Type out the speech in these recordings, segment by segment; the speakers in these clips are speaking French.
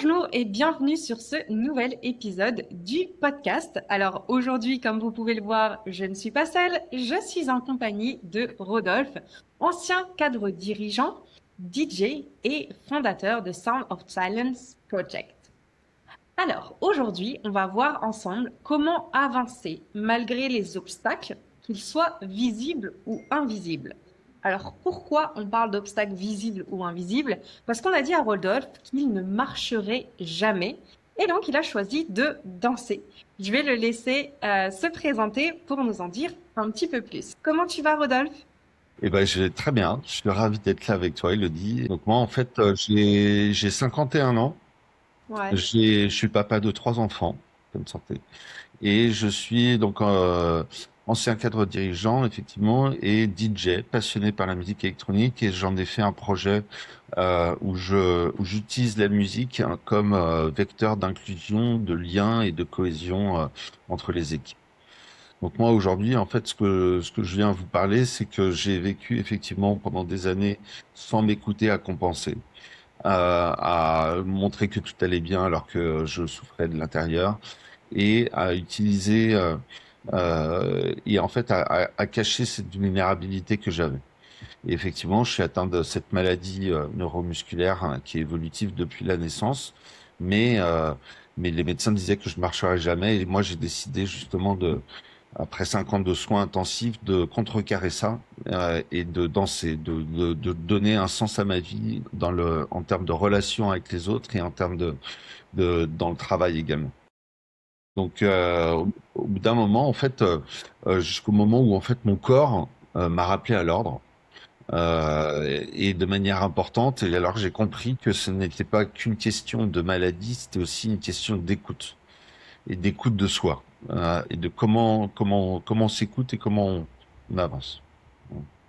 Bonjour et bienvenue sur ce nouvel épisode du podcast. Alors aujourd'hui, comme vous pouvez le voir, je ne suis pas seule, je suis en compagnie de Rodolphe, ancien cadre dirigeant, DJ et fondateur de Sound of Silence Project. Alors aujourd'hui, on va voir ensemble comment avancer malgré les obstacles, qu'ils soient visibles ou invisibles. Alors pourquoi on parle d'obstacles visibles ou invisibles? Parce qu'on a dit à Rodolphe qu'il ne marcherait jamais et donc il a choisi de danser. Je vais le laisser se présenter pour nous en dire un petit peu plus. Comment tu vas, Rodolphe? Eh ben, je vais très bien. Je suis ravi d'être là avec toi, Elodie. Donc moi, en fait, j'ai 51 ans. Ouais. Je suis papa de trois enfants, bonne santé, et je suis donc ancien cadre dirigeant, effectivement, et DJ, passionné par la musique électronique. Et j'en ai fait un projet où j'utilise la musique hein, comme vecteur d'inclusion, de lien et de cohésion entre les équipes. Donc moi aujourd'hui, en fait, ce que je viens vous parler, c'est que j'ai vécu effectivement pendant des années sans m'écouter, à compenser, à montrer que tout allait bien alors que je souffrais de l'intérieur, et à utiliser et en fait à cacher cette vulnérabilité que j'avais. Et effectivement, je suis atteint de cette maladie neuromusculaire hein, qui est évolutive depuis la naissance, mais euh, mais les médecins disaient que je marcherais jamais, et moi j'ai décidé justement après 5 ans de soins intensifs, de contrecarrer ça et de danser, de donner un sens à ma vie en termes de relation avec les autres et en termes dans le travail également. Donc, au bout d'un moment, en fait, jusqu'au moment où en fait mon corps m'a rappelé à l'ordre et de manière importante. Et alors j'ai compris que ce n'était pas qu'une question de maladie, c'était aussi une question d'écoute et d'écoute de soi et de comment on s'écoute et comment on avance.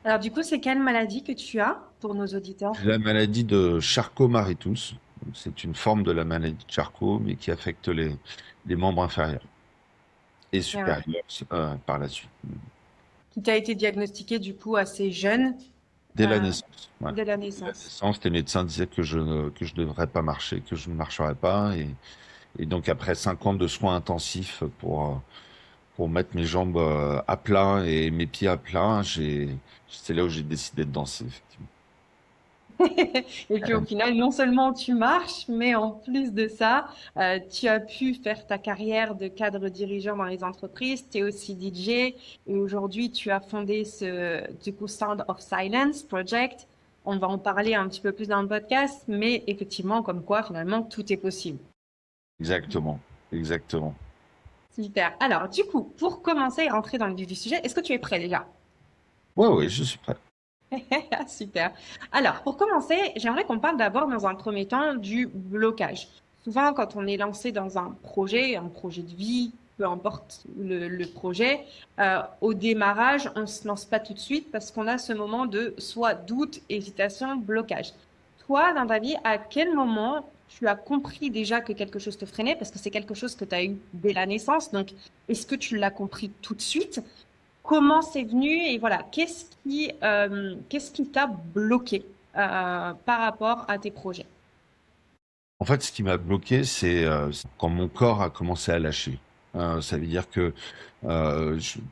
Alors du coup, c'est quelle maladie que tu as pour nos J'ai auditeurs? la maladie de Charcot-Marie-Tooth. C'est une forme de la maladie de Charcot, mais qui affecte les membres inférieurs et Ouais. supérieurs par la suite. Qui t'a été diagnostiqué du coup assez jeune, Dès la euh, naissance. Ouais. dès la Dès la naissance. naissance, les médecins disaient que je devrais pas marcher, que je ne marcherais pas. Et donc après 5 ans de soins intensifs pour mettre mes jambes à plat et mes pieds à plat, c'est là où j'ai décidé de danser, effectivement. Et puis au final, non seulement tu marches, mais en plus de ça, tu as pu faire ta carrière de cadre dirigeant dans les entreprises. Tu es aussi DJ et aujourd'hui, tu as fondé du coup, Sound of Silence Project. On va en parler un petit peu plus dans le podcast, mais effectivement, comme quoi finalement, tout est possible. Exactement, exactement. Super. Alors, du coup, pour commencer et rentrer dans le vif du sujet, est-ce que tu es prêt déjà? Ouais, ouais, je suis prêt. Super. Alors, pour commencer, j'aimerais qu'on parle d'abord dans un premier temps du blocage. Souvent, quand on est lancé dans un projet de vie, peu importe le projet, au démarrage, on se lance pas tout de suite parce qu'on a ce moment de soit doute, hésitation, blocage. Toi, dans ta vie, à quel moment tu as compris déjà que quelque chose te freinait? Parce que c'est quelque chose que tu as eu dès la naissance. Donc, est-ce que tu l'as compris tout de suite? Comment c'est venu et voilà, qu'est-ce qui t'a bloqué par rapport à tes projets? En fait, ce qui m'a bloqué, c'est quand mon corps a commencé à lâcher. Ça veut dire que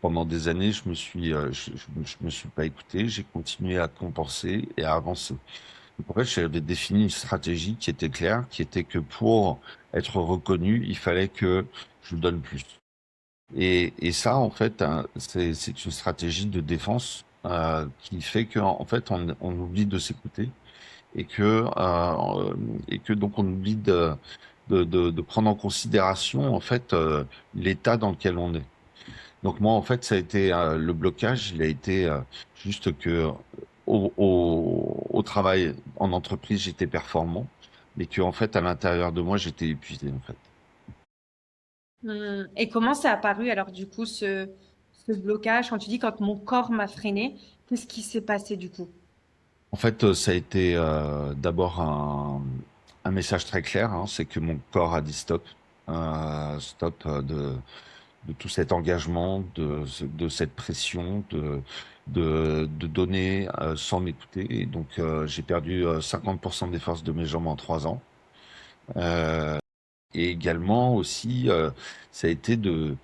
pendant des années, je me suis pas écouté, j'ai continué à compenser et à avancer. Donc, en fait, j'avais défini une stratégie qui était claire, qui était que pour être reconnu, il fallait que je donne plus. Et ça, en fait, hein, c'est une stratégie de défense qui fait qu'en fait, on oublie de s'écouter et que donc on oublie de prendre en considération en fait l'état dans lequel on est. Donc moi, en fait, ça a été le blocage, il a été juste que au travail, en entreprise, j'étais performant, mais que en fait, à l'intérieur de moi, j'étais épuisé en fait. Et comment c'est apparu alors du coup ce blocage quand tu dis quand mon corps m'a freiné, qu'est-ce qui s'est passé du coup? En fait, ça a été d'abord un message très clair, hein, c'est que mon corps a dit stop, stop de tout cet engagement, de cette pression, de donner sans m'écouter. Et donc, j'ai perdu 50% des forces de mes jambes en 3 ans. Euh, et également aussi, ça a été de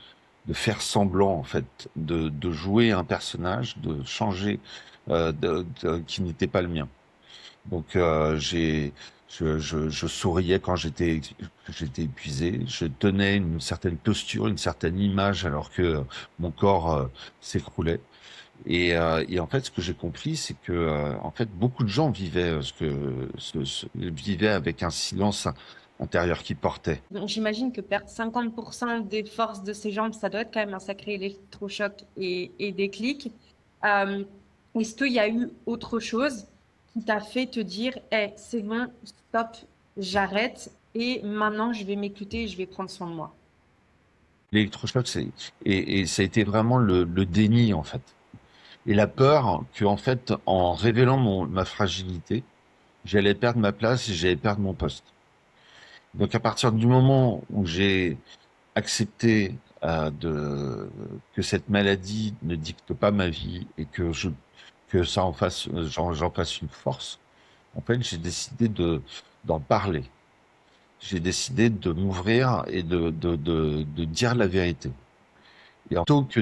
faire semblant en fait, de jouer un personnage, de changer, qui n'était pas le mien. Donc je souriais quand j'étais épuisé. Je tenais une certaine posture, une certaine image, alors que mon corps s'écroulait. Et en fait, ce que j'ai compris, c'est que en fait, beaucoup de gens vivaient vivaient avec un silence intérieur qui portait. Donc, j'imagine que perdre 50% des forces de ses jambes, ça doit être quand même un sacré électrochoc et déclic. Euh, Est-ce qu'il y a eu autre chose qui t'a fait te dire, hey, c'est bon, stop, j'arrête et maintenant je vais m'écouter et je vais prendre soin de moi. L'électrochoc, et ça a été vraiment le déni en fait, et la peur que en fait, en révélant ma fragilité, j'allais perdre ma place et j'allais perdre mon poste. Donc à partir du moment où j'ai accepté que cette maladie ne dicte pas ma vie et que ça en fasse j'en fasse une force, en fait j'ai décidé d'en parler. J'ai décidé de m'ouvrir et de dire la vérité. Et plutôt que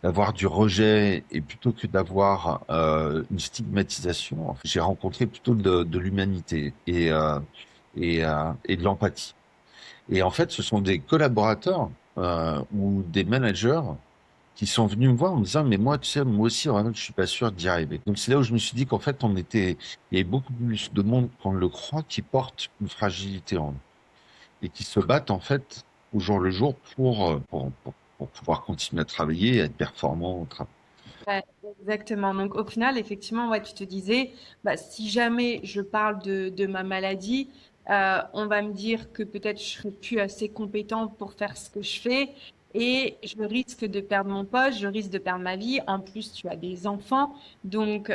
d'avoir du rejet et plutôt que d'avoir une stigmatisation, en fait, j'ai rencontré plutôt de l'humanité et de l'empathie. Et en fait, ce sont des collaborateurs ou des managers qui sont venus me voir en me disant, mais moi, tu sais, moi aussi, vraiment, je suis pas sûr d'y arriver. Donc c'est là où je me suis dit qu'en fait, il y avait beaucoup plus de monde qu'on ne le croit qui porte une fragilité en eux et qui se battent en fait au jour le jour pour pouvoir continuer à travailler et être performant au travail. Ouais, exactement. Donc au final, effectivement, ouais, tu te disais, bah, si jamais je parle de ma maladie, on va me dire que peut-être je serai plus assez compétente pour faire ce que je fais et je risque de perdre mon poste, je risque de perdre ma vie. En plus, tu as des enfants. Donc,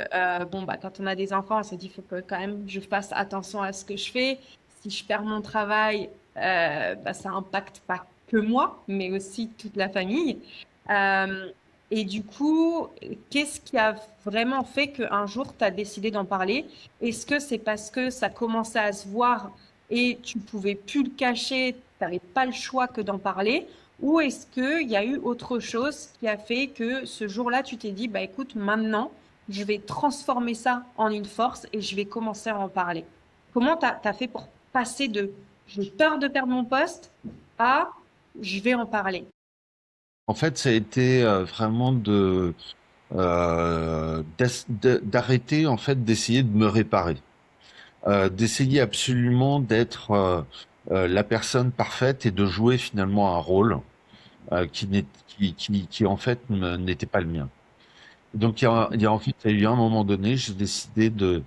bon, bah, quand on a des enfants, on se dit, il faut que quand même je fasse attention à ce que je fais. Si je perds mon travail, bah, ça impacte pas que moi, mais aussi toute la famille. Euh, et du coup, qu'est-ce qui a vraiment fait qu'un jour, tu as décidé d'en parler? Est-ce que c'est parce que ça commençait à se voir et tu pouvais plus le cacher, tu n'avais pas le choix que d'en parler? Ou est-ce qu'il y a eu autre chose qui a fait que ce jour-là, tu t'es dit, bah écoute, maintenant, je vais transformer ça en une force et je vais commencer à en parler? Comment t'as fait pour passer de j'ai peur de perdre mon poste à je vais en parler? En fait, ça a été vraiment d'arrêter en fait d'essayer de me réparer, d'essayer absolument d'être la personne parfaite et de jouer finalement un rôle qui en fait n'était pas le mien. Donc en fait, il y a eu un moment donné, j'ai décidé de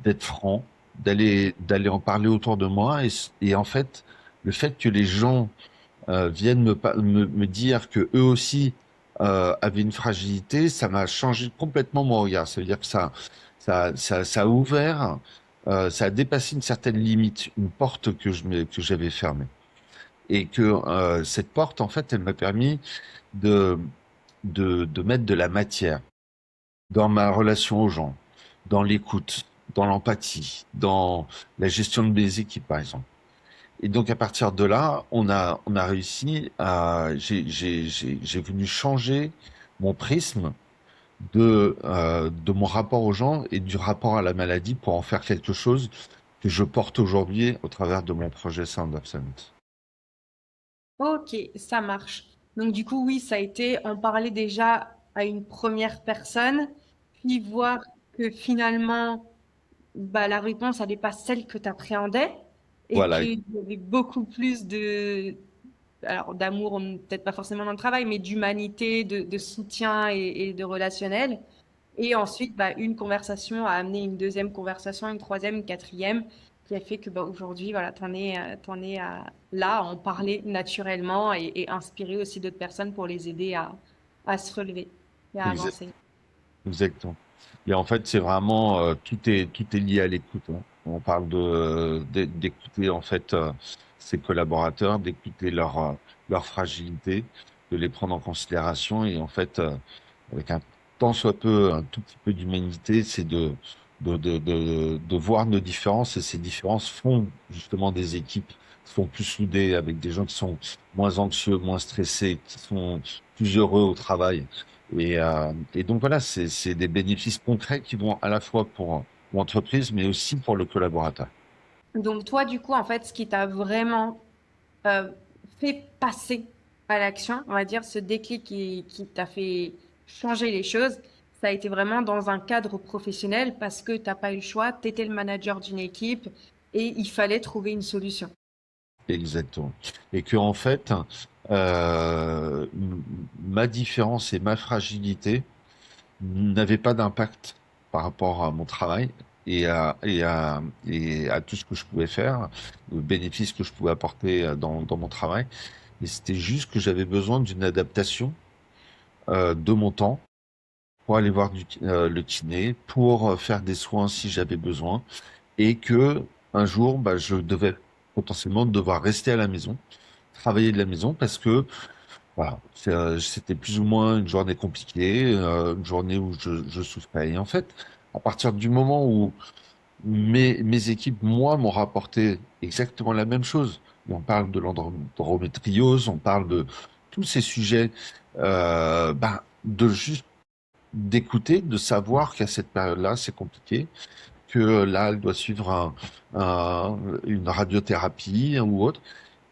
d'être franc, d'aller en parler autour de moi et en fait, le fait que les gens viennent me dire que eux aussi avaient une fragilité, ça m'a changé complètement mon regard. Ça veut dire que ça a ouvert, ça a dépassé une certaine limite, une porte que j'avais fermée. Et que cette porte, en fait, elle m'a permis de, de mettre de la matière dans ma relation aux gens, dans l'écoute, dans l'empathie, dans la gestion de mes équipes, par exemple. Et donc à partir de là, on a réussi à j'ai voulu changer mon prisme de mon rapport aux gens et du rapport à la maladie pour en faire quelque chose que je porte aujourd'hui au travers de mon projet Sound of Sense. Ok, ça marche. Donc du coup, oui, ça a été en parler déjà à une première personne, puis voir que finalement, bah, la réponse, elle n'est pas celle que tu appréhendais et Voilà, qu'il y avait beaucoup plus de, alors d'amour, peut-être pas forcément dans le travail, mais d'humanité, de soutien et de relationnel. Et ensuite, bah, une conversation a amené une deuxième conversation, une troisième, une quatrième, qui a fait que bah, aujourd'hui, voilà, t'en es là à en parler naturellement et inspirer aussi d'autres personnes pour les aider à se relever et à exact- avancer. exactement. Et en fait, c'est vraiment tout est lié à l'écoute, hein. On parle d'écouter en fait ses collaborateurs, d'écouter leur fragilité, de les prendre en considération et en fait avec un tant soit peu un tout petit peu d'humanité, c'est de voir nos différences, et ces différences font justement des équipes qui sont plus soudées, avec des gens qui sont moins anxieux, moins stressés, qui sont plus heureux au travail. Et donc voilà, c'est des bénéfices concrets qui vont à la fois pour l'entreprise, mais aussi pour le collaborateur. Donc toi, du coup, en fait, ce qui t'a vraiment euh, fait passer à l'action, on va dire, ce déclic qui t'a fait changer les choses, ça a été vraiment dans un cadre professionnel parce que t'as pas eu le choix, tu étais le manager d'une équipe et il fallait trouver une solution. Exactement. Et que en fait, ma différence et ma fragilité n'avaient pas d'impact par rapport à mon travail et à tout ce que je pouvais faire, aux bénéfices que je pouvais apporter dans mon travail. Et c'était juste que j'avais besoin d'une adaptation de mon temps pour aller voir le kiné, pour faire des soins si j'avais besoin, et que un jour, bah, je devais potentiellement devoir rester à la maison, travailler de la maison, parce que voilà, c'était plus ou moins une journée compliquée, une journée où je souffrais. Et en fait, à partir du moment où mes équipes, moi, m'ont rapporté exactement la même chose, on parle de l'endométriose, on parle de tous ces sujets, ben, de juste d'écouter, de savoir qu'à cette période-là, c'est compliqué, que là, elle doit suivre une radiothérapie ou autre,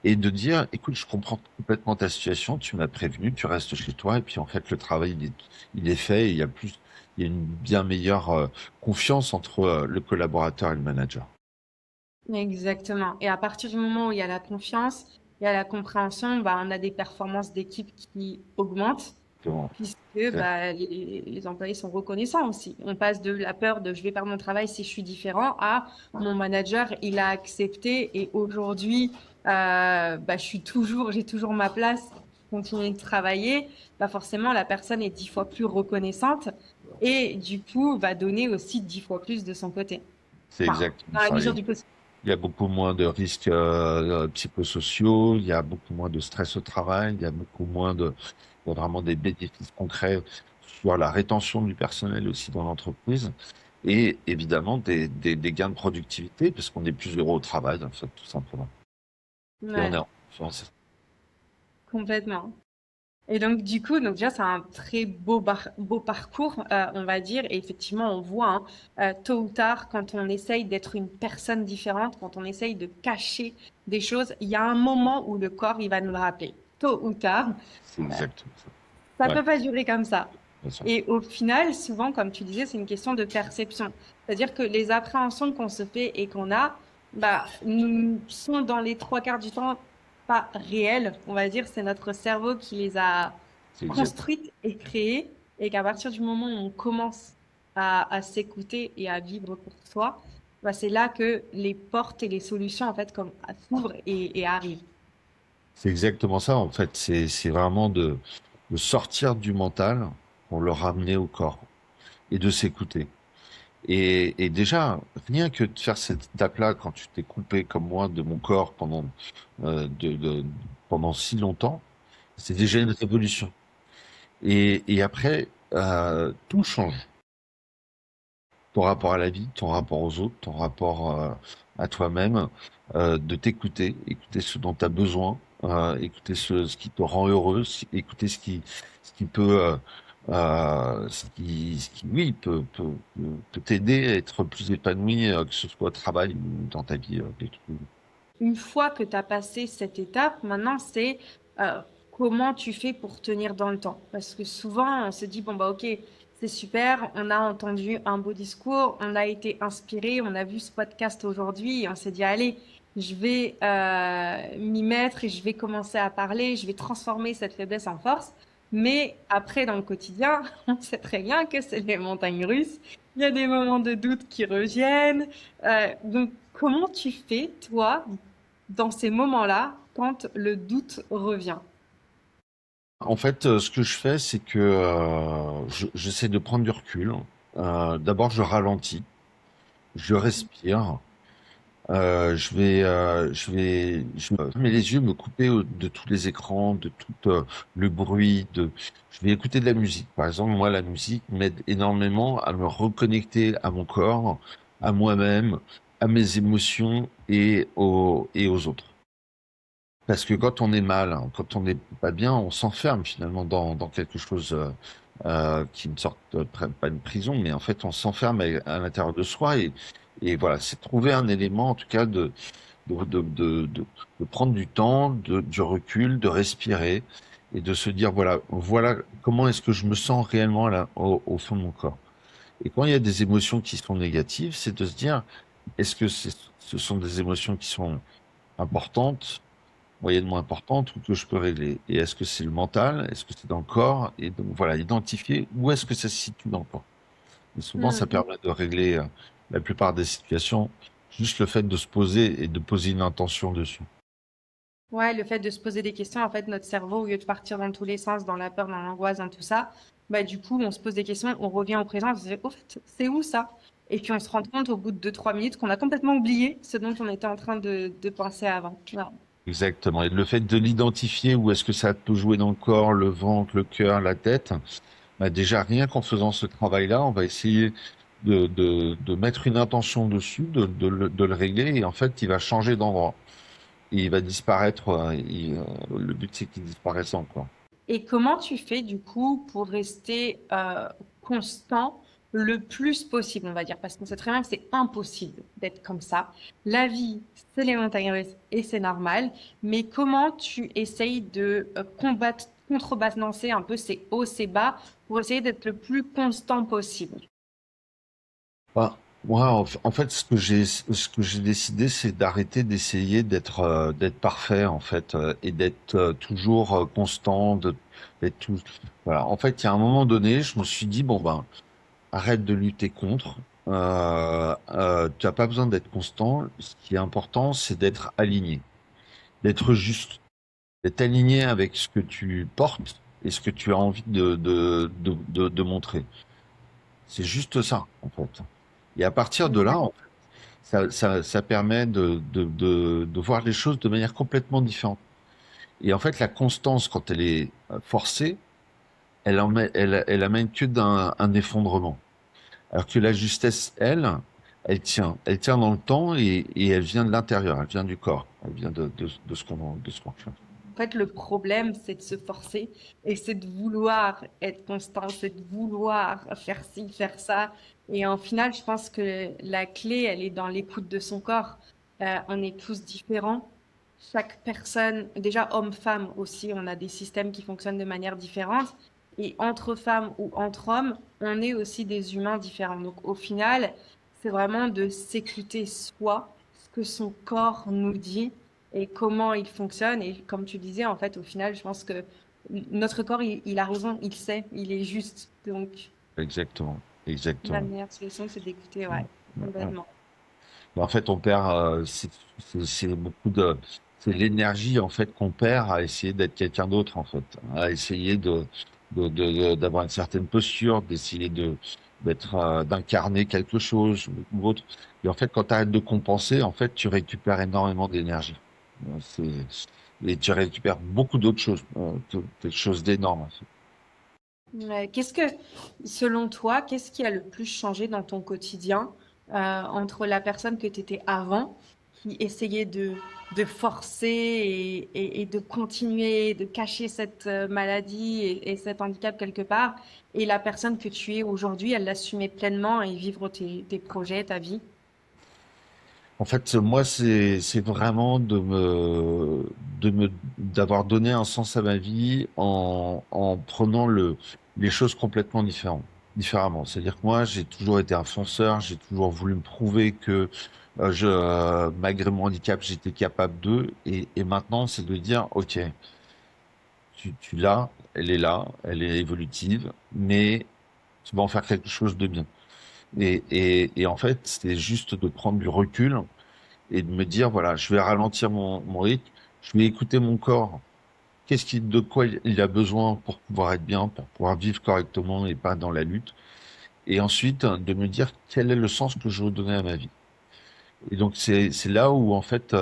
et de dire, écoute, je comprends complètement ta situation, tu m'as prévenu, tu restes chez toi, et puis en fait, le travail, il est fait, et il y a une bien meilleure confiance entre le collaborateur et le manager. Exactement. Et à partir du moment où il y a la confiance, il y a la compréhension, bah, on a des performances d'équipe qui augmentent Exactement. puisque Exact- bah, les employés sont reconnaissants aussi. On passe de la peur de je vais perdre mon travail si je suis différent à mon manager, il a accepté et aujourd'hui, bah, j'ai toujours ma place, je continue de travailler. Bah, forcément, la personne est 10 fois plus reconnaissante et du coup, va donner aussi 10 fois plus de son côté. C'est Enfin, exactement dans la ça. mesure du possible. Il y a beaucoup moins de risques psychosociaux, il y a beaucoup moins de stress au travail, il y a beaucoup moins il y a vraiment des bénéfices concrets sur la rétention du personnel aussi dans l'entreprise et évidemment des gains de productivité parce qu'on est plus heureux au travail, en fait, tout simplement. Et on est Ouais, en confiance. complètement. Et donc, du coup, donc déjà, c'est un très beau parcours, on va dire. Et effectivement, on voit, hein, tôt ou tard, quand on essaye d'être une personne différente, quand on essaye de cacher des choses, il y a un moment où le corps, il va nous le rappeler. Tôt ou tard, C'est exactement ça ça. Ouais, peut pas durer comme ça. bien sûr. Et au final, souvent, comme tu disais, c'est une question de perception. C'est-à-dire que les appréhensions qu'on se fait et qu'on a, bah, nous sont dans les 3 quarts du temps pas réelles. On va dire, c'est notre cerveau qui les a C'est exact. construites et créées. Et qu'à partir du moment où on commence à s'écouter et à vivre pour soi, bah, c'est là que les portes et les solutions, en fait, comme s'ouvrent et arrivent. C'est exactement ça, en fait. C'est vraiment de sortir du mental pour le ramener au corps et de s'écouter. Et déjà, rien que de faire cette étape-là, quand tu t'es coupé comme moi de mon corps pendant si longtemps, c'est déjà une révolution. Et après, tout change. Ton rapport à la vie, ton rapport aux autres, ton rapport à toi-même, de t'écouter, écouter ce dont tu as besoin, écouter ce qui te rend heureux, écouter ce qui peut, ce qui, oui, peut t'aider à être plus épanoui, que ce soit au travail ou dans ta vie. Une fois que tu as passé cette étape, maintenant, c'est euh, comment tu fais pour tenir dans le temps. Parce que souvent, on se dit, bon, bah, ok, c'est super, on a entendu un beau discours, on a été inspiré, on a vu ce podcast aujourd'hui, et on s'est dit, allez, je vais m'y mettre et je vais commencer à parler, je vais transformer cette faiblesse en force. Mais après, dans le quotidien, on sait très bien que c'est les montagnes russes. Il y a des moments de doute qui reviennent. Donc, comment tu fais, toi, dans ces moments-là, quand le doute revient? En fait, ce que je fais, c'est que j'essaie de prendre du recul. D'abord, je ralentis, je respire. Je vais fermer les yeux, me couper de tous les écrans, de tout le bruit. Je vais écouter de la musique. Par exemple, moi, la musique m'aide énormément à me reconnecter à mon corps, à moi-même, à mes émotions et aux autres. Parce que quand on est mal, hein, quand on n'est pas bien, on s'enferme finalement dans quelque chose qui ne sort pas une prison, mais en fait on s'enferme à l'intérieur de soi et voilà, c'est trouver un élément en tout cas de, de, de, de, de prendre du temps, du recul, de respirer et de se dire voilà comment est-ce que je me sens réellement là, au fond de mon corps. Et quand il y a des émotions qui sont négatives, c'est de se dire est-ce que ce sont des émotions qui sont importantes, moyennement importante ou que je peux régler. Et est-ce que c'est le mental? Est-ce que c'est dans le corps? Et donc voilà, identifier où est-ce que ça se situe dans le corps. Et souvent, ça Hmm. permet de régler la plupart des situations. Juste le fait de se poser et de poser une intention dessus. Ouais, le fait de se poser des questions, en fait, notre cerveau, au lieu de partir dans tous les sens, dans la peur, dans l'angoisse, dans tout ça, bah, du coup, on se pose des questions, on revient au présent, on se dit, au fait, c'est où ça? Et puis on se rend compte au bout de 2, 3 minutes qu'on a complètement oublié ce dont on était en train de penser avant. Ouais. Exactement. Et le fait de l'identifier, où est-ce que ça peut jouer dans le corps, le ventre, le cœur, la tête, bah déjà rien qu'en faisant ce travail-là, on va essayer de mettre une intention dessus, de le régler, et en fait, il va changer d'endroit. Et il va disparaître. Le but, c'est qu'il disparaisse encore. Et comment tu fais du coup pour rester constant le plus possible, on va dire, parce qu'on sait très bien que c'est impossible d'être comme ça. La vie, c'est les montagnes russes et c'est normal, mais comment tu essayes de combattre, contrebalancer un peu ces hauts, ces bas pour essayer d'être le plus constant possible? Bah, moi, en fait, ce que j'ai décidé, c'est d'arrêter d'essayer d'être parfait, en fait, et d'être toujours constant, d'être tout. Voilà. En fait, il y a un moment donné, je me suis dit, bon ben, arrête de lutter contre. Tu n'as pas besoin d'être constant. Ce qui est important, c'est d'être aligné, d'être juste, d'être aligné avec ce que tu portes et ce que tu as envie de montrer. C'est juste ça, en fait. Et à partir de là, Ouais. ça permet de voir les choses de manière complètement différente. Et en fait, la constance, quand elle est forcée, elle amène que d'un un effondrement. Alors que la justesse, elle tient. Elle tient dans le temps et elle vient de l'intérieur, elle vient du corps, elle vient de ce qu'on fait. En fait, le problème, c'est de se forcer et c'est de vouloir être constant, c'est de vouloir faire ci, faire ça. Et en final, je pense que la clé, elle est dans l'écoute de son corps. On est tous différents. Chaque personne, déjà homme-femme aussi, on a des systèmes qui fonctionnent de manière différente. Et entre femmes ou entre hommes, on est aussi des humains différents. Donc au final, c'est vraiment de s'écouter soi, ce que son corps nous dit et comment il fonctionne. Et comme tu disais, en fait, au final, je pense que notre corps, il a raison, il sait, il est juste. Donc, Exactement, la exactement. meilleure solution, c'est d'écouter, Ouais, ouais, ouais, ouais. complètement. En fait, on perd, c'est beaucoup c'est l'énergie en fait qu'on perd à essayer d'être quelqu'un d'autre en fait, à essayer d'avoir une certaine posture, d'essayer d'être, d'incarner quelque chose ou autre. Et en fait, quand tu arrêtes de compenser, en fait, tu récupères énormément d'énergie. Et tu récupères beaucoup d'autres choses, quelque chose d'énorme. En fait. Ouais. Selon toi, qu'est-ce qui a le plus changé dans ton quotidien entre la personne que tu étais avant, qui essayait de forcer et de continuer, de cacher cette maladie et cet handicap quelque part, et la personne que tu es aujourd'hui, elle l'assumer pleinement et vivre tes projets, ta vie? En fait, moi, c'est vraiment d'avoir donné un sens à ma vie en prenant les choses complètement différemment. C'est-à-dire que moi, j'ai toujours été un fonceur, j'ai toujours voulu me prouver que malgré mon handicap, j'étais capable et maintenant, c'est de dire, OK, tu l'as, elle est évolutive, mais tu vas en faire quelque chose de bien. Et en fait, c'est juste de prendre du recul et de me dire, voilà, je vais ralentir mon rythme, je vais écouter mon corps. De quoi il a besoin pour pouvoir être bien, pour pouvoir vivre correctement et pas dans la lutte. Et ensuite, de me dire quel est le sens que je veux donner à ma vie. Et donc c'est là où en fait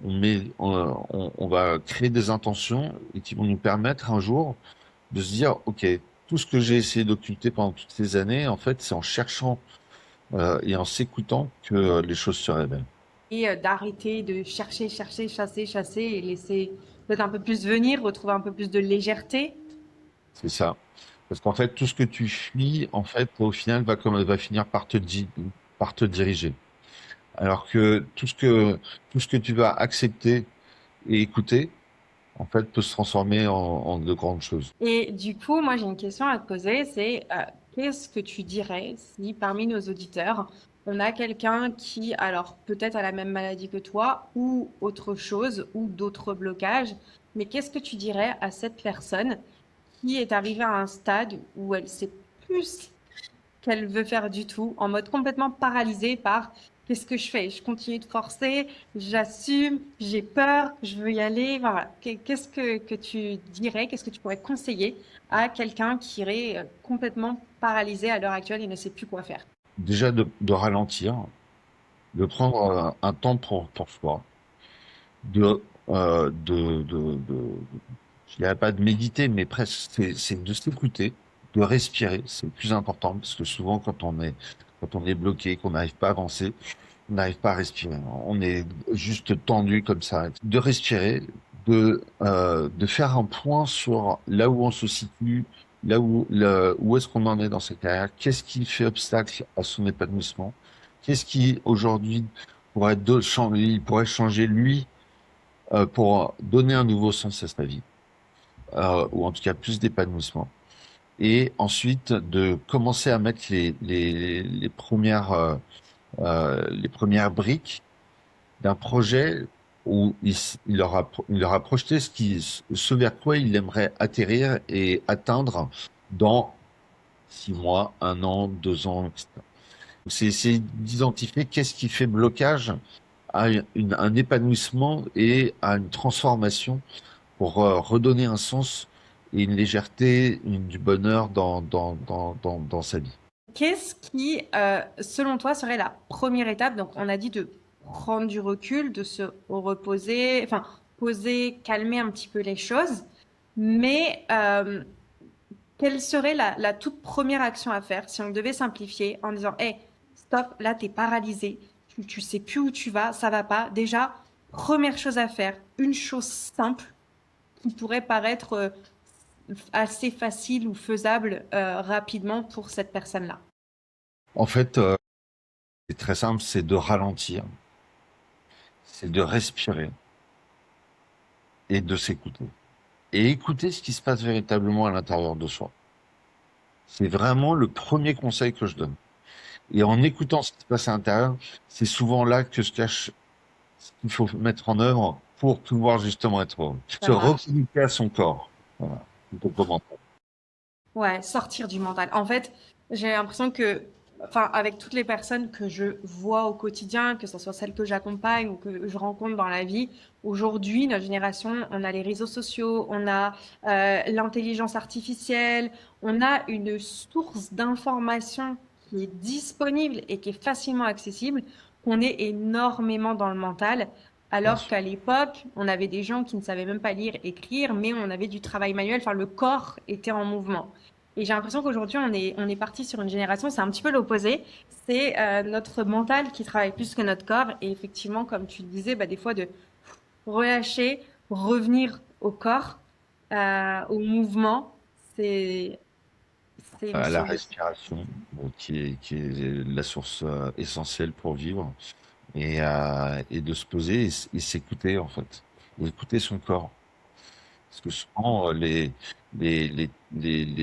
on va créer des intentions et qui vont nous permettre un jour de se dire ok, tout ce que j'ai essayé d'occulter pendant toutes ces années, en fait, c'est en cherchant et en s'écoutant que les choses se révèlent. Et d'arrêter de chercher, chercher, chasser, chasser et laisser peut-être un peu plus venir, retrouver un peu plus de légèreté. C'est ça. Parce qu'en fait, tout ce que tu fuis, en fait, au final, va finir par te diriger. Alors que tout ce que tu vas accepter et écouter, en fait, peut se transformer en de grandes choses. Et du coup, moi, j'ai une question à te poser, c'est qu'est-ce que tu dirais si parmi nos auditeurs, on a quelqu'un qui, alors peut-être a la même maladie que toi, ou autre chose, ou d'autres blocages, mais qu'est-ce que tu dirais à cette personne qui est arrivée à un stade où elle sait plus qu'elle veut faire du tout, en mode complètement paralysée par qu'est-ce que je fais? Je continue de forcer, j'assume, j'ai peur, je veux y aller. Enfin, voilà. Qu'est-ce que tu dirais, qu'est-ce que tu pourrais conseiller à quelqu'un qui irait complètement paralysé à l'heure actuelle et ne sait plus quoi faire? Déjà de ralentir, de prendre un temps pour soi, de, je dirais pas de méditer, mais presque, c'est de s'écouter, de respirer, c'est le plus important, parce que souvent quand on est bloqué, qu'on n'arrive pas à avancer, on n'arrive pas à respirer. On est juste tendu comme ça. De respirer, de faire un point sur là où on se situe, où est-ce qu'on en est dans sa carrière, qu'est-ce qui fait obstacle à son épanouissement, qu'est-ce qui aujourd'hui il pourrait changer lui pour donner un nouveau sens à sa vie, ou en tout cas plus d'épanouissement. Et ensuite de commencer à mettre les premières briques d'un projet où il leur a projeté ce vers quoi il aimerait atterrir et atteindre dans 6 mois, 1 an, 2 ans, etc. C'est d'identifier qu'est-ce qui fait blocage à un épanouissement et à une transformation pour redonner un sens et une légèreté, du bonheur dans sa vie. Qu'est-ce qui, selon toi, serait la première étape? Donc, on a dit de prendre du recul, de se reposer, enfin, poser, calmer un petit peu les choses. Mais quelle serait la toute première action à faire si on devait simplifier en disant, hey, stop, là, t'es paralysé, tu sais plus où tu vas, ça va pas. Déjà, première chose à faire, une chose simple qui pourrait paraître assez facile ou faisable rapidement pour cette personne-là. En fait, c'est très simple, c'est de ralentir, c'est de respirer et de s'écouter. Et écouter ce qui se passe véritablement à l'intérieur de soi. C'est vraiment le premier conseil que je donne. Et en écoutant ce qui se passe à l'intérieur, c'est souvent là que se cache ce qu'il faut mettre en œuvre pour pouvoir justement être heureux. Ça Se marche. reconnecter à son corps. Voilà. Plutôt que mental. Ouais, sortir du mental. En fait, j'ai l'impression que, enfin, avec toutes les personnes que je vois au quotidien, que ce soit celles que j'accompagne ou que je rencontre dans la vie, aujourd'hui, notre génération, on a les réseaux sociaux, on a l'intelligence artificielle, on a une source d'information qui est disponible et qui est facilement accessible, qu'on est énormément dans le mental. Bien Alors sûr. qu'à l'époque, on avait des gens qui ne savaient même pas lire, écrire, mais on avait du travail manuel, enfin, le corps était en mouvement. Et j'ai l'impression qu'aujourd'hui, on est parti sur une génération, c'est un petit peu l'opposé. C'est notre mental qui travaille plus que notre corps. Et effectivement, comme tu le disais, bah, des fois de relâcher, revenir au corps, au mouvement, c'est, c'est une La solution. respiration, qui est la source essentielle pour vivre, et de se poser et s'écouter en fait, et écouter son corps. Parce que souvent, les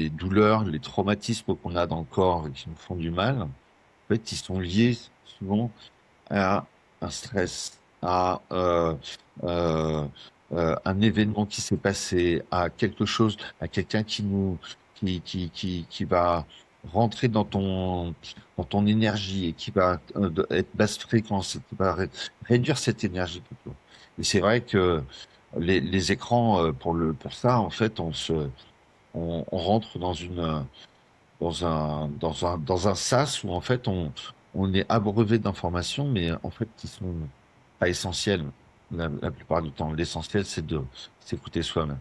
douleurs, les traumatismes qu'on a dans le corps et qui nous font du mal, en fait, ils sont liés souvent à un stress, à euh, un événement qui s'est passé, à quelque chose, à quelqu'un qui va rentrer dans ton énergie et qui va être basse fréquence, et qui va réduire cette énergie plutôt. Et c'est vrai que les écrans, pour ça, en fait, on rentre dans un sas où en fait on est abreuvé d'informations, mais en fait, qui sont pas essentielles la plupart du temps. L'essentiel, c'est de s'écouter soi-même.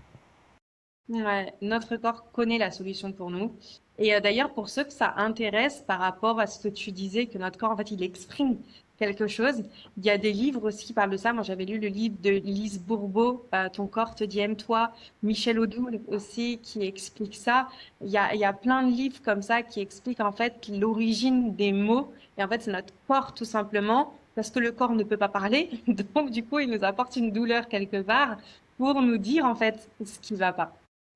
Ouais, notre corps connaît la solution pour nous. Et d'ailleurs, pour ceux que ça intéresse par rapport à ce que tu disais, que notre corps, en fait, il exprime quelque chose, il y a des livres aussi qui parlent de ça. Moi, j'avais lu le livre de Lise Bourbeau, Ton corps te dit aime-toi, Michel Odoul aussi, qui explique ça. Il y a plein de livres comme ça qui expliquent en fait l'origine des mots. Et en fait, c'est notre corps tout simplement, parce que le corps ne peut pas parler. Donc, du coup, il nous apporte une douleur quelque part pour nous dire en fait ce qui va pas.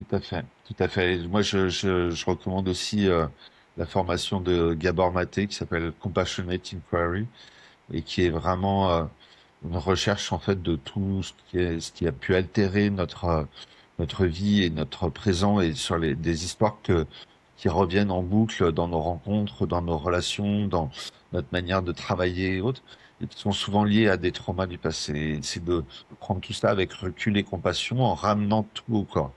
Tout à fait, tout à fait. Et moi, je recommande aussi la formation de Gabor Maté qui s'appelle Compassionate Inquiry et qui est vraiment une recherche en fait de tout ce qui a pu altérer notre vie et notre présent et sur des histoires qui reviennent en boucle dans nos rencontres, dans nos relations, dans notre manière de travailler et autres, et qui sont souvent liées à des traumas du passé. C'est de prendre tout ça avec recul et compassion en ramenant tout au corps.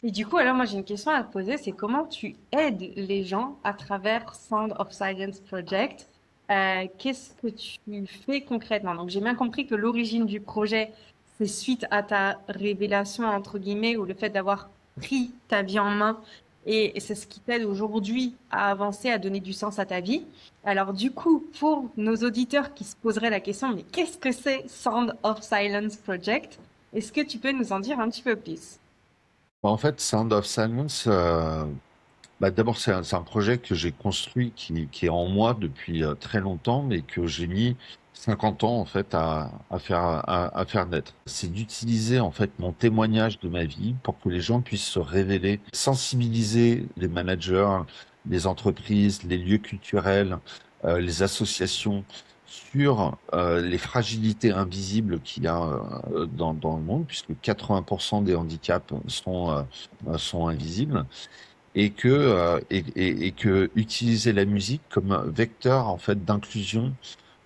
Et du coup, alors moi j'ai une question à te poser, c'est comment tu aides les gens à travers Sound of Silence Project? Qu'est-ce que tu fais concrètement? Donc j'ai bien compris que l'origine du projet, c'est suite à ta révélation, entre guillemets, ou le fait d'avoir pris ta vie en main, et c'est ce qui t'aide aujourd'hui à avancer, à donner du sens à ta vie. Alors du coup, pour nos auditeurs qui se poseraient la question, mais qu'est-ce que c'est Sound of Silence Project? Est-ce que tu peux nous en dire un petit peu plus? En fait, Sound of Silence, d'abord, c'est un projet que j'ai construit qui est en moi depuis très longtemps, mais que j'ai mis 50 ans en fait à faire naître. C'est d'utiliser en fait mon témoignage de ma vie pour que les gens puissent se révéler, sensibiliser les managers, les entreprises, les lieux culturels, les associations sur les fragilités invisibles qu'il y a dans le monde, puisque 80% des handicaps sont invisibles et que utiliser la musique comme un vecteur en fait d'inclusion,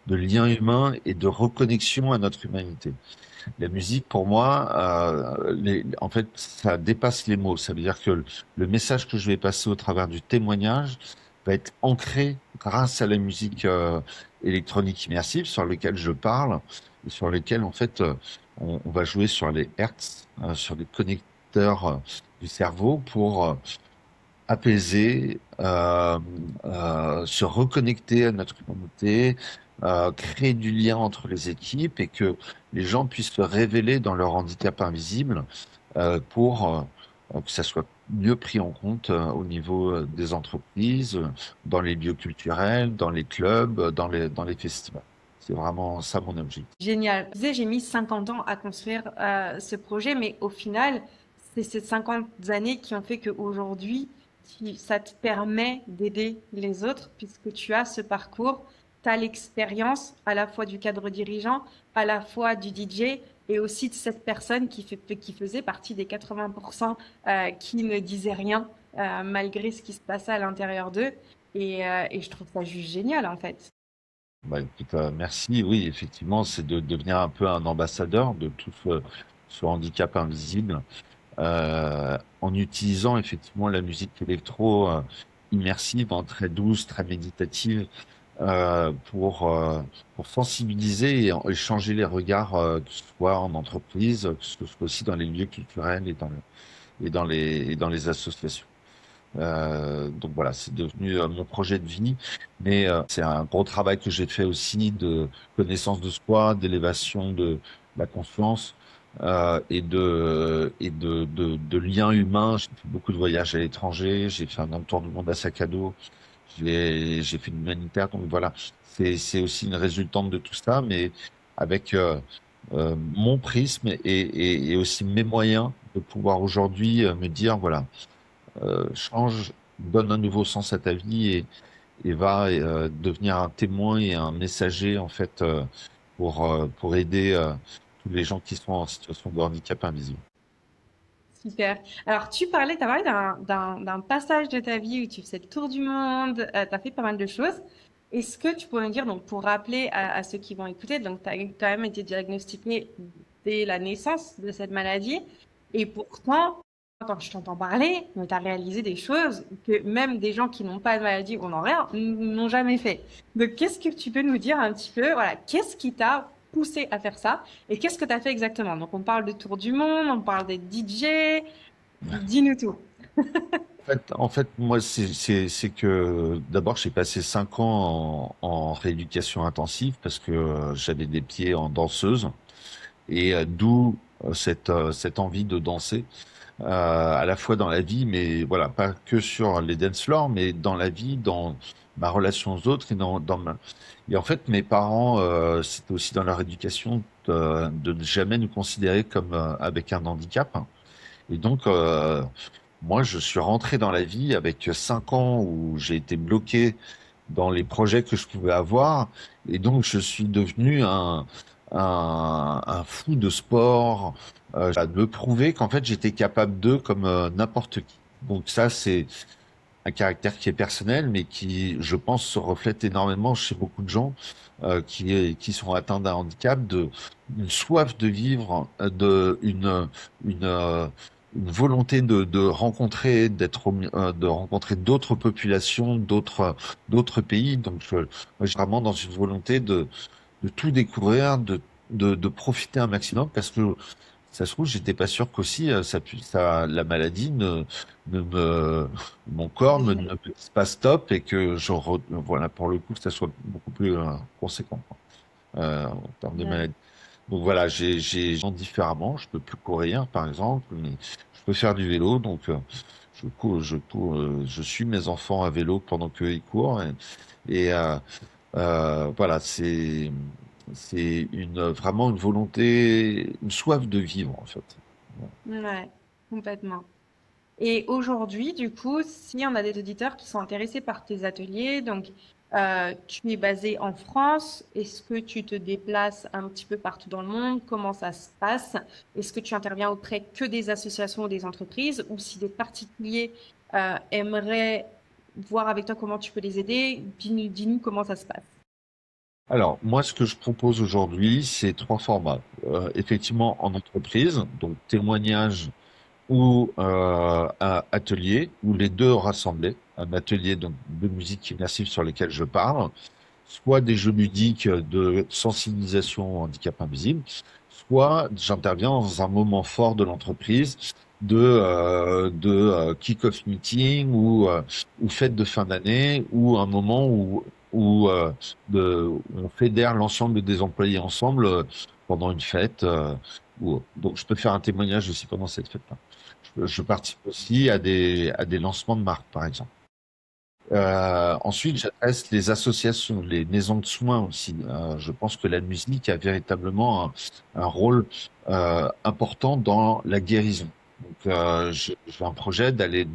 de lien humain et de reconnexion à notre humanité. La musique, pour moi, en fait, ça dépasse les mots. Ça veut dire que le message que je vais passer au travers du témoignage va être ancré grâce à la musique électronique immersive sur lequel je parle et sur lesquels en fait on va jouer sur les hertz, sur les connecteurs du cerveau pour apaiser, se reconnecter à notre humanité, créer du lien entre les équipes et que les gens puissent se révéler dans leur handicap invisible pour que ça soit mieux pris en compte au niveau des entreprises, dans les lieux culturels, dans les clubs, dans les festivals. C'est vraiment ça mon objectif. Génial. Je disais, j'ai mis 50 ans à construire ce projet, mais au final, c'est ces 50 années qui ont fait qu'aujourd'hui, ça te permet d'aider les autres puisque tu as ce parcours, tu as l'expérience à la fois du cadre dirigeant, à la fois du DJ et aussi de cette personne qui faisait partie des 80% qui ne disaient rien malgré ce qui se passait à l'intérieur d'eux. Et je trouve ça juste génial en fait. Bah, écoute, merci. Oui, effectivement, c'est de devenir un peu un ambassadeur de tout ce handicap invisible en utilisant effectivement la musique électro immersive, hein, très douce, très méditative, euh, pour euh, pour sensibiliser et changer les regards, que ce soit en entreprise, que ce soit aussi dans les lieux culturels et dans les associations. Donc voilà, c'est devenu mon projet de vie, mais c'est un gros travail que j'ai fait aussi de connaissance de soi, d'élévation de la conscience et de liens humains. J'ai fait beaucoup de voyages à l'étranger, j'ai fait un tour du monde à sac à dos, j'ai fait de l'humanitaire, donc voilà, c'est aussi une résultante de tout ça, mais avec mon prisme et aussi mes moyens de pouvoir aujourd'hui me dire voilà change, donne un nouveau sens à ta vie et va devenir un témoin et un messager en fait pour aider tous les gens qui sont en situation de handicap invisible. Super. Alors, tu as parlé d'un passage de ta vie où tu faisais le tour du monde, tu as fait pas mal de choses. Est-ce que tu pourrais me dire, donc pour rappeler à ceux qui vont écouter, donc tu as quand même été diagnostiqué dès la naissance de cette maladie, et pourtant, quand je t'entends parler, mais tu as réalisé des choses que même des gens qui n'ont pas de maladie ou n'ont rien n'ont jamais fait. Donc, qu'est-ce que tu peux nous dire un petit peu, voilà, qu'est-ce qui t'a poussé à faire ça et qu'est-ce que tu as fait exactement? Donc, on parle de tour du monde, on parle des DJ, dis-nous tout. En fait, moi, c'est que d'abord, j'ai passé 5 ans en rééducation intensive parce que j'avais des pieds en danseuse et d'où cette envie de danser à la fois dans la vie, mais voilà, pas que sur les dance floors, mais dans la vie, dans ma relation aux autres et dans ma... Et en fait, mes parents, c'était aussi dans leur éducation de ne jamais nous considérer comme avec un handicap. Et donc, moi, je suis rentré dans la vie avec 5 ans où j'ai été bloqué dans les projets que je pouvais avoir. Et donc, je suis devenu un fou de sport, à me prouver qu'en fait, j'étais capable d'eux comme n'importe qui. Donc ça, c'est un caractère qui est personnel, mais qui, je pense, se reflète énormément chez beaucoup de gens qui sont atteints d'un handicap, une soif de vivre, une, euh, une volonté de rencontrer, de rencontrer d'autres populations, d'autres pays. Donc, moi, je suis vraiment dans une volonté de tout découvrir, de profiter un maximum, parce que ça se trouve, j'étais pas sûr qu'aussi la maladie ne me, mon corps ne me dise pas stop et que voilà, pour le coup, que ça soit beaucoup plus conséquent quoi, en termes de Ouais. maladie. Donc voilà, j'ai différemment. Je peux plus courir, par exemple, mais je peux faire du vélo. Donc je suis mes enfants à vélo pendant qu'eux ils courent et voilà, c'est vraiment une volonté, une soif de vivre en fait. Ouais, complètement. Et aujourd'hui, du coup, si on a des auditeurs qui sont intéressés par tes ateliers, donc tu es basé en France, est-ce que tu te déplaces un petit peu partout dans le monde? Comment ça se passe? Est-ce que tu interviens auprès que des associations ou des entreprises, ou si des particuliers aimeraient voir avec toi comment tu peux les aider, dis-nous comment ça se passe. Alors moi, ce que je propose aujourd'hui, c'est 3 formats. Effectivement, en entreprise, donc témoignage ou un atelier, ou les deux rassemblés. Un atelier donc, de musique immersive sur lesquels je parle, soit des jeux ludiques de sensibilisation au handicap invisible, soit j'interviens dans un moment fort de l'entreprise, de kick-off meeting ou fête de fin d'année, ou un moment où on fédère l'ensemble des employés ensemble pendant une fête. Donc je peux faire un témoignage aussi pendant cette fête-là. Je participe aussi à des lancements de marques, par exemple. Ensuite, j'adresse les associations, les maisons de soins aussi. Je pense que la musique a véritablement un rôle important dans la guérison. Donc, j'ai un projet d'aller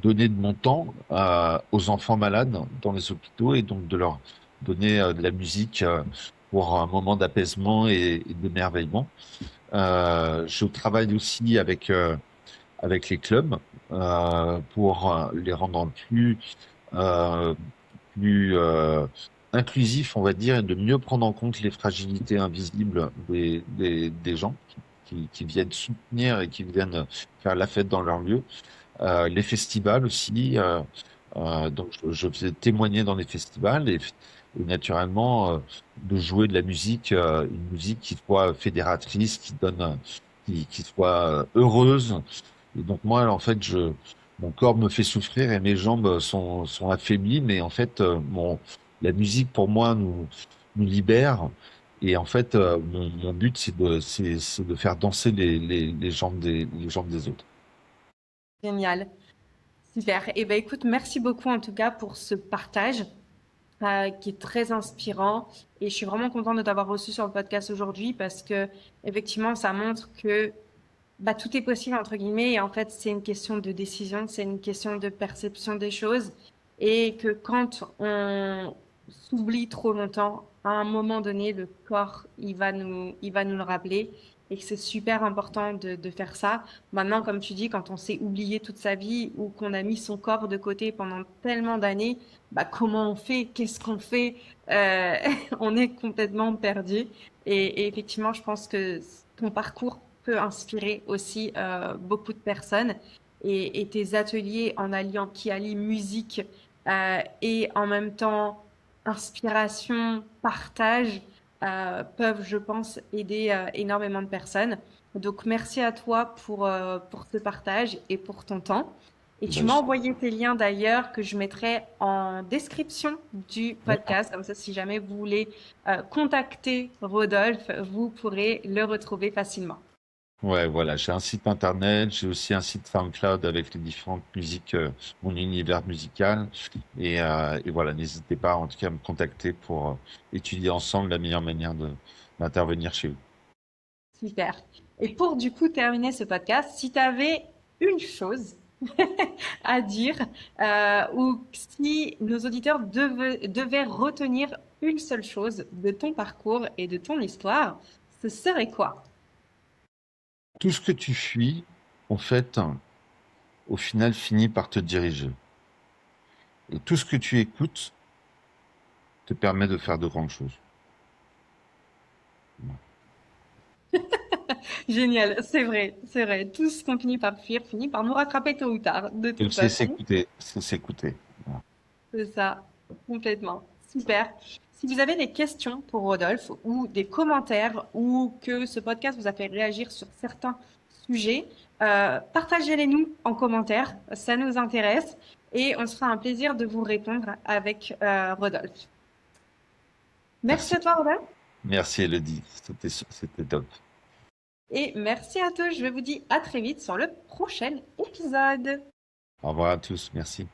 donner de mon temps aux enfants malades dans les hôpitaux et donc de leur donner de la musique pour un moment d'apaisement et d'émerveillement. Je travaille aussi avec les clubs pour les rendre euh, plus inclusif, on va dire, et de mieux prendre en compte les fragilités invisibles des gens qui viennent soutenir et qui viennent faire la fête dans leur lieu. Les festivals aussi, donc je faisais témoigner dans les festivals et naturellement de jouer de la musique, une musique qui soit fédératrice, qui soit heureuse. Et donc moi, en fait, mon corps me fait souffrir et mes jambes sont affaiblies, mais en fait, la musique pour moi nous libère. Et en fait, mon but, c'est de faire danser les jambes des autres. Génial, super. Eh ben écoute, merci beaucoup en tout cas pour ce partage. Qui est très inspirant. Et je suis vraiment contente de t'avoir reçu sur le podcast aujourd'hui parce que effectivement, ça montre que bah, tout est possible entre guillemets. Et en fait, c'est une question de décision, c'est une question de perception des choses. Et que quand on s'oublie trop longtemps, à un moment donné, le corps, il va nous le rappeler. Et que c'est super important de faire ça. Maintenant, comme tu dis, quand on s'est oublié toute sa vie ou qu'on a mis son corps de côté pendant tellement d'années, bah, comment on fait? Qu'est-ce qu'on fait? Euh, on est complètement perdu. Et effectivement, je pense que ton parcours peut inspirer aussi beaucoup de personnes. et tes ateliers qui allient musique et en même temps inspiration, partage peuvent, je pense, aider énormément de personnes. Donc, merci à toi pour ce partage et pour ton temps. Et tu Ben, m'as envoyé tes liens d'ailleurs que je mettrai en description du ouais, podcast. Comme ça, si jamais vous voulez contacter Rodolphe, vous pourrez le retrouver facilement. ouais, voilà, j'ai un site internet, j'ai aussi un site SoundCloud avec les différentes musiques, mon univers musical. Et voilà, n'hésitez pas en tout cas à me contacter pour étudier ensemble la meilleure manière d'intervenir chez vous. Super. Et pour du coup terminer ce podcast, si tu avais une chose à dire ou si nos auditeurs devaient retenir une seule chose de ton parcours et de ton histoire, ce serait quoi? Tout ce que tu fuis, en fait, au final, finit par te diriger. Et tout ce que tu écoutes te permet de faire de grandes choses. Génial, c'est vrai, c'est vrai. Tout ce qu'on finit par fuir finit par nous rattraper tôt ou tard, de Et toute c'est façon. s'écouter, c'est s'écouter. Voilà. C'est ça, complètement. Super. Si vous avez des questions pour Rodolphe ou des commentaires ou que ce podcast vous a fait réagir sur certains sujets, partagez-les nous en commentaire. Ça nous intéresse et on sera un plaisir de vous répondre avec Rodolphe. Merci Merci. à toi, Rodolphe. Merci Elodie, c'était top. Et merci à tous. Je vous dis à très vite sur le prochain épisode. Au revoir à tous, merci.